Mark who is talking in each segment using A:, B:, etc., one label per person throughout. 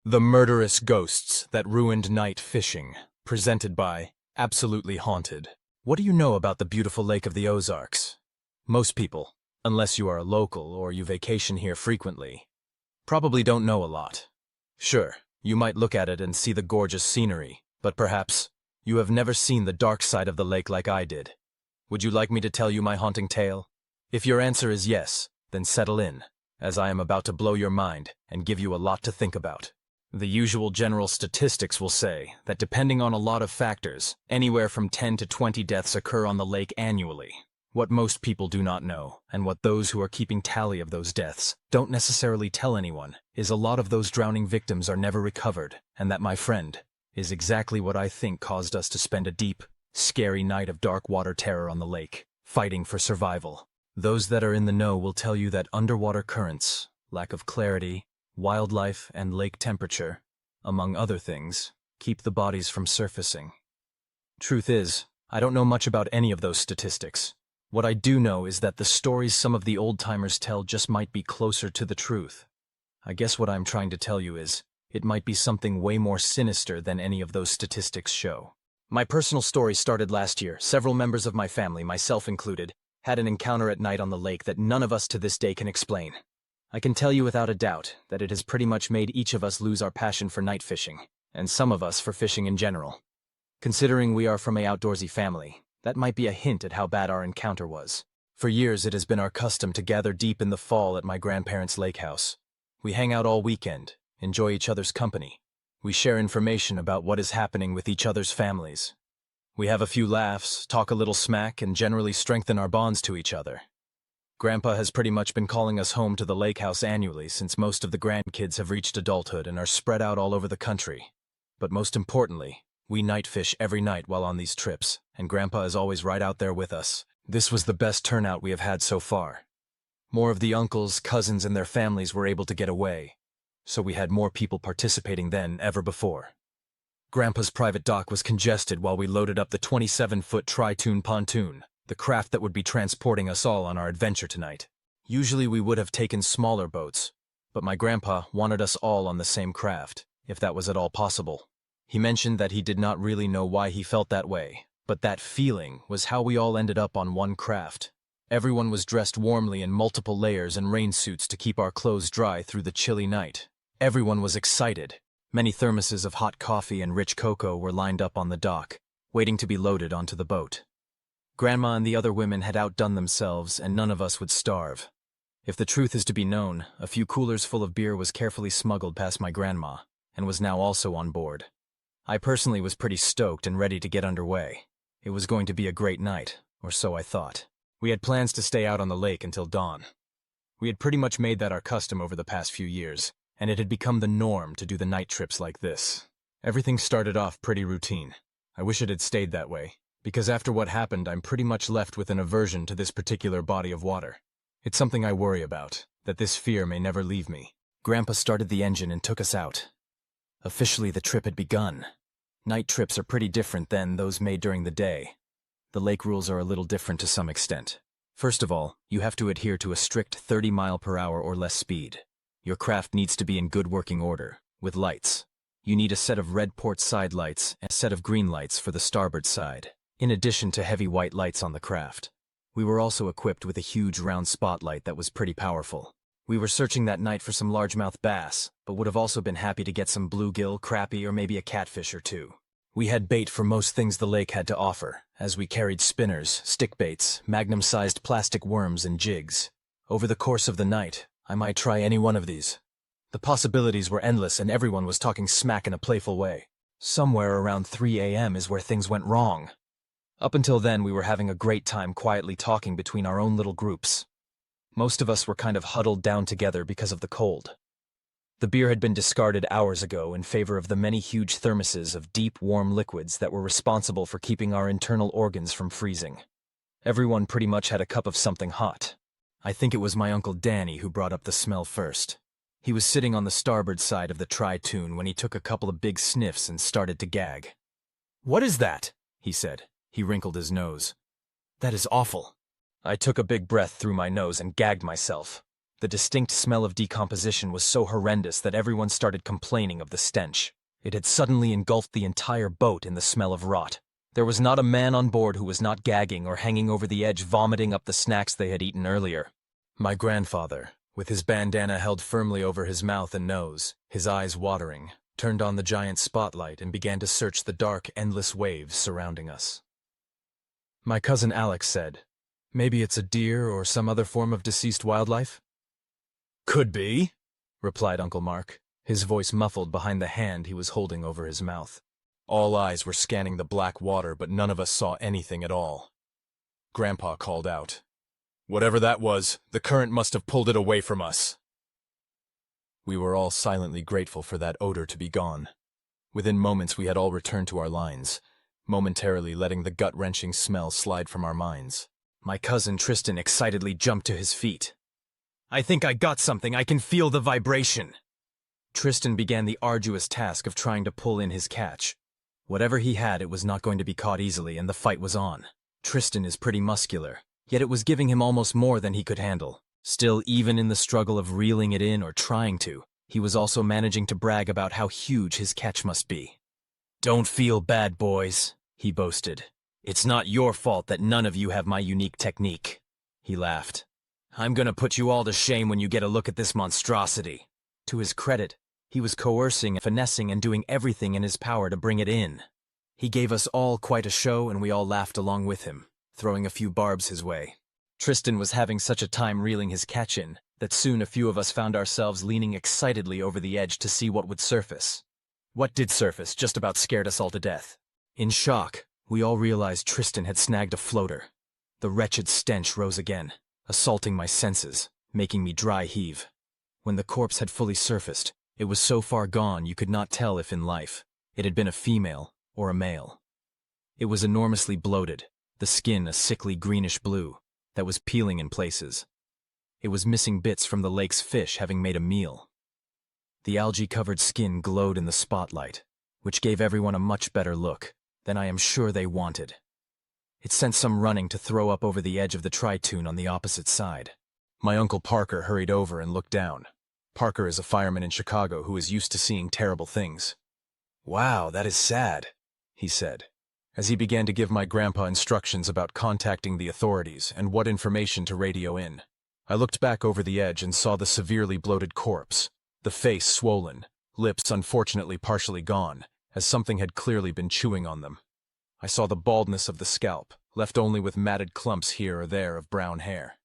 A: The Murderous Ghosts That Ruined Night Fishing, presented by Absolutely Haunted. What do you know about the beautiful lake of the Ozarks? Most people, unless you are a local or you vacation here frequently, probably don't know a lot. Sure, you might look at it and see the gorgeous scenery, but perhaps you have never seen the dark side of the lake like I did. Would you like me to tell you my haunting tale? If your answer is yes, then settle in, as I am about to blow your mind and give you a lot to think about. The usual general statistics will say that depending on a lot of factors, anywhere from 10 to 20 deaths occur on the lake annually. What most people do not know, and what those who are keeping tally of those deaths don't necessarily tell anyone, is a lot of those drowning victims are never recovered, and that, my friend, is exactly what I think caused us to spend a deep, scary night of dark water terror on the lake, fighting for survival. Those that are in the know will tell you that underwater currents, lack of clarity, wildlife, and lake temperature, among other things, keep the bodies from surfacing. Truth is, I don't know much about any of those statistics. What I do know is that the stories some of the old-timers tell just might be closer to the truth. I guess what I'm trying to tell you is, it might be something way more sinister than any of those statistics show. My personal story started last year. Several members of my family, myself included, had an encounter at night on the lake that none of us to this day can explain. I can tell you without a doubt that it has pretty much made each of us lose our passion for night fishing, and some of us for fishing in general. Considering we are from a outdoorsy family, that might be a hint at how bad our encounter was. For years it has been our custom to gather deep in the fall at my grandparents' lake house. We hang out all weekend, enjoy each other's company. We share information about what is happening with each other's families. We have a few laughs, talk a little smack, and generally strengthen our bonds to each other. Grandpa has pretty much been calling us home to the lake house annually since most of the grandkids have reached adulthood and are spread out all over the country. But most importantly, we night fish every night while on these trips, and Grandpa is always right out there with us. This was the best turnout we have had so far. More of the uncles, cousins, and their families were able to get away, so we had more people participating than ever before. Grandpa's private dock was congested while we loaded up the 27-foot tri-tune pontoon, the craft that would be transporting us all on our adventure tonight. Usually we would have taken smaller boats, but my grandpa wanted us all on the same craft, if that was at all possible. He mentioned that he did not really know why he felt that way, but that feeling was how we all ended up on one craft. Everyone was dressed warmly in multiple layers and rain suits to keep our clothes dry through the chilly night. Everyone was excited. Many thermoses of hot coffee and rich cocoa were lined up on the dock, waiting to be loaded onto the boat. Grandma and the other women had outdone themselves, and none of us would starve. If the truth is to be known, a few coolers full of beer was carefully smuggled past my grandma, and was now also on board. I personally was pretty stoked and ready to get underway. It was going to be a great night, or so I thought. We had plans to stay out on the lake until dawn. We had pretty much made that our custom over the past few years, and it had become the norm to do the night trips like this. Everything started off pretty routine. I wish it had stayed that way, because after what happened, I'm pretty much left with an aversion to this particular body of water. It's something I worry about, that this fear may never leave me. Grandpa started the engine and took us out. Officially, the trip had begun. Night trips are pretty different than those made during the day. The lake rules are a little different to some extent. First of all, you have to adhere to a strict 30 mile per hour or less speed. Your craft needs to be in good working order, with lights. You need a set of red port side lights and a set of green lights for the starboard side, in addition to heavy white lights on the craft. We were also equipped with a huge round spotlight that was pretty powerful. We were searching that night for some largemouth bass, but would have also been happy to get some bluegill, crappie, or maybe a catfish or two. We had bait for most things the lake had to offer, as we carried spinners, stick baits, magnum-sized plastic worms, and jigs. Over the course of the night, I might try any one of these. The possibilities were endless and everyone was talking smack in a playful way. Somewhere around 3 a.m. is where things went wrong. Up until then, we were having a great time quietly talking between our own little groups. Most of us were kind of huddled down together because of the cold. The beer had been discarded hours ago in favor of the many huge thermoses of deep, warm liquids that were responsible for keeping our internal organs from freezing. Everyone pretty much had a cup of something hot. I think it was my Uncle Danny who brought up the smell first. He was sitting on the starboard side of the tri-tune when he took a couple of big sniffs and started to gag. "What is that?" he said. He wrinkled his nose. "That is awful." I took a big breath through my nose and gagged myself. The distinct smell of decomposition was so horrendous that everyone started complaining of the stench. It had suddenly engulfed the entire boat in the smell of rot. There was not a man on board who was not gagging or hanging over the edge vomiting up the snacks they had eaten earlier. My grandfather, with his bandana held firmly over his mouth and nose, his eyes watering, turned on the giant spotlight and began to search the dark, endless waves surrounding us. My cousin Alex said, "Maybe it's a deer or some other form of deceased wildlife?" "Could be," replied Uncle Mark, his voice muffled behind the hand he was holding over his mouth. All eyes were scanning the black water, but none of us saw anything at all. Grandpa called out, "Whatever that was, the current must have pulled it away from us." We were all silently grateful for that odor to be gone. Within moments we had all returned to our lines, momentarily letting the gut-wrenching smell slide from our minds. My cousin Tristan excitedly jumped to his feet. "I think I got something. I can feel the vibration." Tristan began the arduous task of trying to pull in his catch. Whatever he had, it was not going to be caught easily, and the fight was on. Tristan is pretty muscular, yet it was giving him almost more than he could handle. Still, even in the struggle of reeling it in or trying to, he was also managing to brag about how huge his catch must be. "Don't feel bad, boys," he boasted. "It's not your fault that none of you have my unique technique." He laughed. "I'm gonna put you all to shame when you get a look at this monstrosity." To his credit, he was coercing, finessing, and doing everything in his power to bring it in. He gave us all quite a show, and we all laughed along with him, throwing a few barbs his way. Tristan was having such a time reeling his catch in that soon a few of us found ourselves leaning excitedly over the edge to see what would surface. What did surface just about scared us all to death. In shock, we all realized Tristan had snagged a floater. The wretched stench rose again, assaulting my senses, making me dry heave. When the corpse had fully surfaced, it was so far gone you could not tell if in life it had been a female or a male. It was enormously bloated, the skin a sickly greenish blue that was peeling in places. It was missing bits from the lake's fish having made a meal. The algae-covered skin glowed in the spotlight, which gave everyone a much better look than I am sure they wanted. It sent some running to throw up over the edge of the tritune on the opposite side. My Uncle Parker hurried over and looked down. Parker is a fireman in Chicago who is used to seeing terrible things. "Wow, that is sad," he said, as he began to give my grandpa instructions about contacting the authorities and what information to radio in. I looked back over the edge and saw the severely bloated corpse, the face swollen, lips unfortunately partially gone, as something had clearly been chewing on them. I saw the baldness of the scalp, left only with matted clumps here or there of brown hair.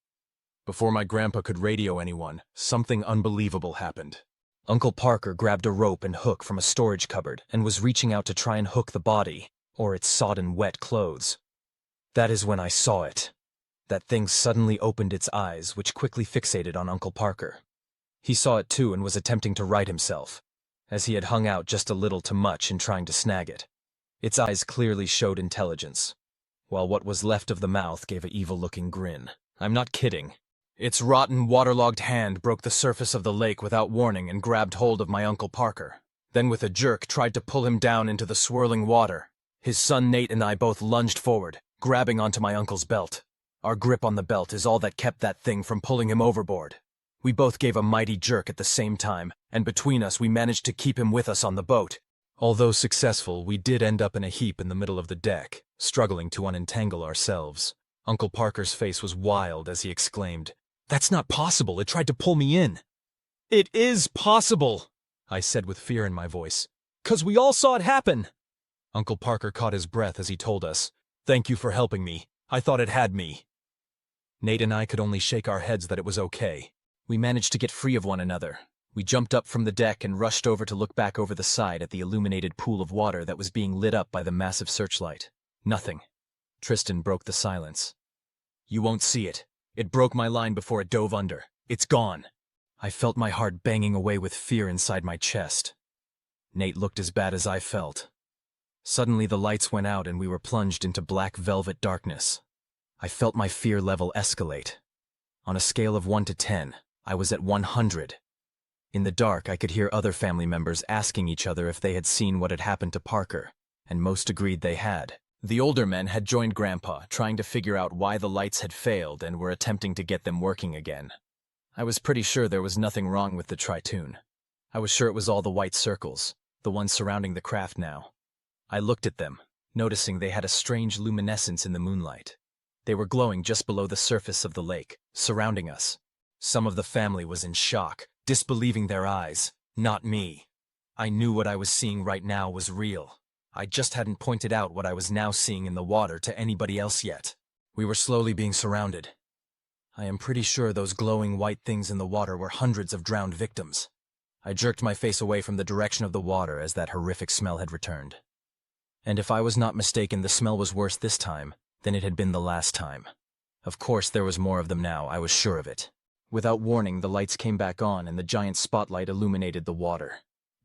A: Before my grandpa could radio anyone, something unbelievable happened. Uncle Parker grabbed a rope and hook from a storage cupboard and was reaching out to try and hook the body, or its sodden wet clothes. That is when I saw it. That thing suddenly opened its eyes, which quickly fixated on Uncle Parker. He saw it too and was attempting to right himself, as he had hung out just a little too much in trying to snag it. Its eyes clearly showed intelligence, while what was left of the mouth gave an evil-looking grin. I'm not kidding. Its rotten, waterlogged hand broke the surface of the lake without warning and grabbed hold of my Uncle Parker. Then with a jerk tried to pull him down into the swirling water. His son Nate and I both lunged forward, grabbing onto my uncle's belt. Our grip on the belt is all that kept that thing from pulling him overboard. We both gave a mighty jerk at the same time, and between us we managed to keep him with us on the boat. Although successful, we did end up in a heap in the middle of the deck, struggling to unentangle ourselves. Uncle Parker's face was wild as he exclaimed, "That's not possible, it tried to pull me in." "It is possible," I said with fear in my voice, "'cause we all saw it happen." Uncle Parker caught his breath as he told us, "Thank you for helping me. I thought it had me." Nate and I could only shake our heads that it was okay. We managed to get free of one another. We jumped up from the deck and rushed over to look back over the side at the illuminated pool of water that was being lit up by the massive searchlight. Nothing. Tristan broke the silence. "You won't see it. It broke my line before it dove under. It's gone." I felt my heart banging away with fear inside my chest. Nate looked as bad as I felt. Suddenly the lights went out and we were plunged into black velvet darkness. I felt my fear level escalate. On a scale of 1 to 10, I was at 100. In the dark, I could hear other family members asking each other if they had seen what had happened to Parker, and most agreed they had. The older men had joined Grandpa, trying to figure out why the lights had failed and were attempting to get them working again. I was pretty sure there was nothing wrong with the tritoon. I was sure it was all the white circles, the ones surrounding the craft now. I looked at them, noticing they had a strange luminescence in the moonlight. They were glowing just below the surface of the lake, surrounding us. Some of the family was in shock, disbelieving their eyes. Not me. I knew what I was seeing right now was real. I just hadn't pointed out what I was now seeing in the water to anybody else yet. We were slowly being surrounded. I am pretty sure those glowing white things in the water were hundreds of drowned victims. I jerked my face away from the direction of the water as that horrific smell had returned. And if I was not mistaken, the smell was worse this time than it had been the last time. Of course, there was more of them now, I was sure of it. Without warning, the lights came back on and the giant spotlight illuminated the water.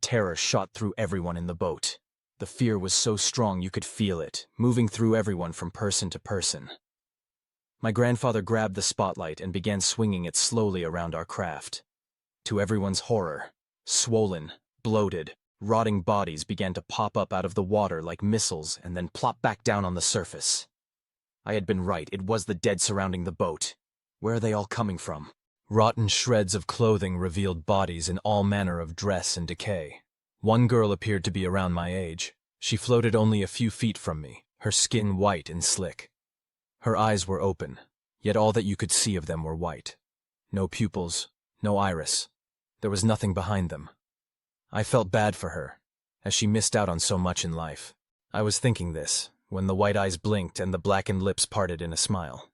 A: Terror shot through everyone in the boat. The fear was so strong you could feel it, moving through everyone from person to person. My grandfather grabbed the spotlight and began swinging it slowly around our craft. To everyone's horror, swollen, bloated, rotting bodies began to pop up out of the water like missiles and then plop back down on the surface. I had been right, it was the dead surrounding the boat. Where are they all coming from? Rotten shreds of clothing revealed bodies in all manner of dress and decay. One girl appeared to be around my age. She floated only a few feet from me, her skin white and slick. Her eyes were open, yet all that you could see of them were white. No pupils, no iris. There was nothing behind them. I felt bad for her, as she missed out on so much in life. I was thinking this, when the white eyes blinked and the blackened lips parted in a smile.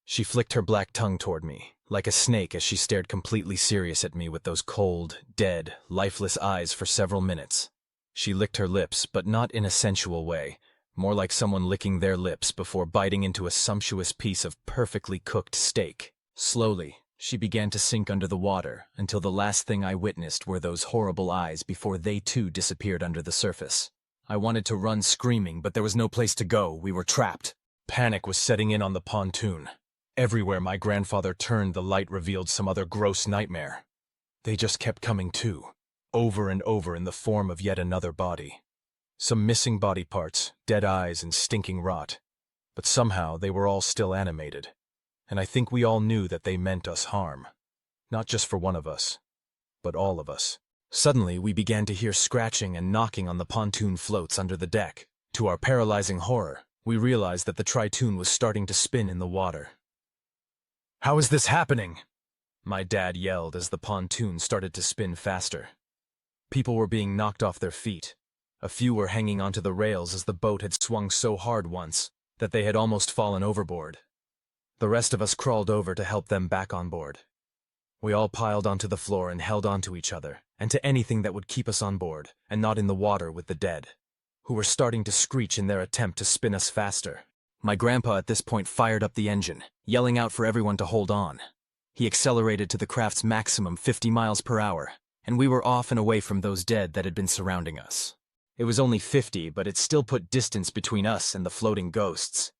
A: She flicked her black tongue toward me, like a snake as she stared completely serious at me with those cold, dead, lifeless eyes for several minutes. She licked her lips, but not in a sensual way, more like someone licking their lips before biting into a sumptuous piece of perfectly cooked steak. Slowly, she began to sink under the water until the last thing I witnessed were those horrible eyes before they too disappeared under the surface. I wanted to run screaming, but there was no place to go. We were trapped. Panic was setting in on the pontoon. Everywhere my grandfather turned, the light revealed some other gross nightmare. They just kept coming too, over and over in the form of yet another body. Some missing body parts, dead eyes, and stinking rot. But somehow they were all still animated. And I think we all knew that they meant us harm. Not just for one of us, but all of us. Suddenly, we began to hear scratching and knocking on the pontoon floats under the deck. To our paralyzing horror, we realized that the tritoon was starting to spin in the water. "How is this happening?" my dad yelled as the pontoon started to spin faster. People were being knocked off their feet. A few were hanging onto the rails as the boat had swung so hard once that they had almost fallen overboard. The rest of us crawled over to help them back on board. We all piled onto the floor and held onto each other, and to anything that would keep us on board, and not in the water with the dead, who were starting to screech in their attempt to spin us faster. My grandpa at this point fired up the engine, yelling out for everyone to hold on. He accelerated to the craft's maximum 50 miles per hour, and we were off and away from those dead that had been surrounding us. It was only 50, but it still put distance between us and the floating ghosts.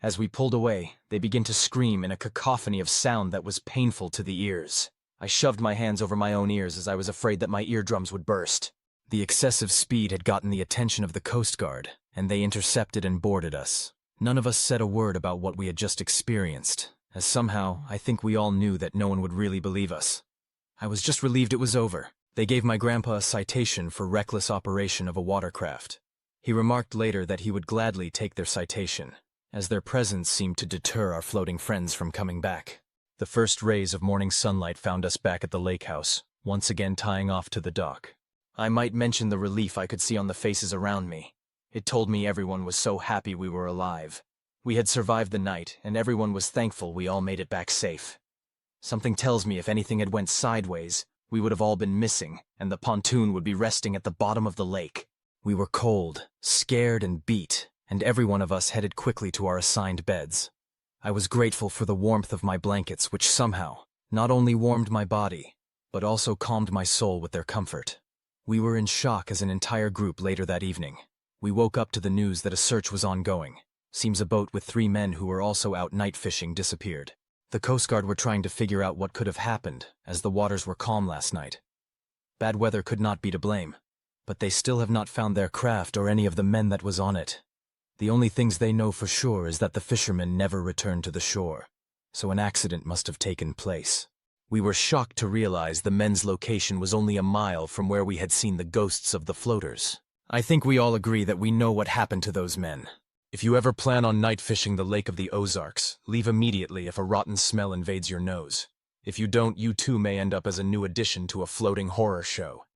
A: As we pulled away, they began to scream in a cacophony of sound that was painful to the ears. I shoved my hands over my own ears as I was afraid that my eardrums would burst. The excessive speed had gotten the attention of the Coast Guard, and they intercepted and boarded us. None of us said a word about what we had just experienced, as somehow I think we all knew that no one would really believe us. I was just relieved it was over. They gave my grandpa a citation for reckless operation of a watercraft. He remarked later that he would gladly take their citation, as their presence seemed to deter our floating friends from coming back. The first rays of morning sunlight found us back at the lake house, once again tying off to the dock. I might mention the relief I could see on the faces around me. It told me everyone was so happy we were alive. We had survived the night, and everyone was thankful we all made it back safe. Something tells me if anything had went sideways, we would have all been missing, and the pontoon would be resting at the bottom of the lake. We were cold, scared, and beat, and every one of us headed quickly to our assigned beds. I was grateful for the warmth of my blankets, which somehow not only warmed my body, but also calmed my soul with their comfort. We were in shock as an entire group later that evening. We woke up to the news that a search was ongoing. Seems a boat with 3 men who were also out night fishing disappeared. The Coast Guard were trying to figure out what could have happened, as the waters were calm last night. Bad weather could not be to blame, but they still have not found their craft or any of the men that was on it. The only things they know for sure is that the fishermen never returned to the shore, so an accident must have taken place. We were shocked to realize the men's location was only a mile from where we had seen the ghosts of the floaters. I think we all agree that we know what happened to those men. If you ever plan on night fishing the lake of the Ozarks, leave immediately if a rotten smell invades your nose. If you don't, you too may end up as a new addition to a floating horror show.